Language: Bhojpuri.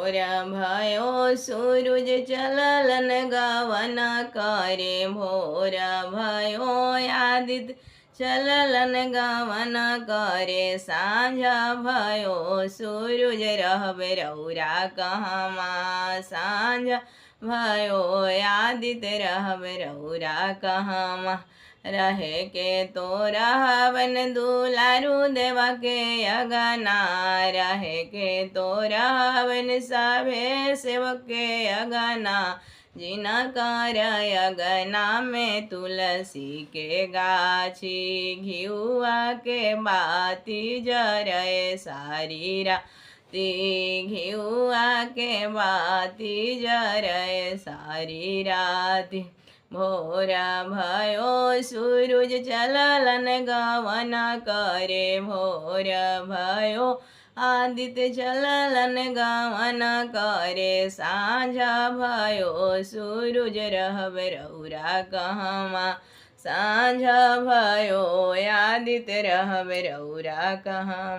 भोर भयो सूरज चललन गवन करे, भोर भयो आदित्य चललन गवन करे, सांझ भयो सूरज रहबे रौरा कहमा, सांझ भयो आदित्य रहबे रौरा कहमा। रहे के तो रहबन दुलारू देवा के अगना, रहे के तो रहबन सभे सेवक के अगना, जिना कर अगना में तुलसी के गाछी, घिउआ के बाती जरे सारी राती, घिउआ के बाती जरे सारी राती। भोर भयो सूरज चललन गवन करे, भोर भयो आदित्य चललन गवन करे, सांझ भयो सूरज रहबे रौरा कहमा, सांझ भयो आदित्य रहबे रौरा कहमा।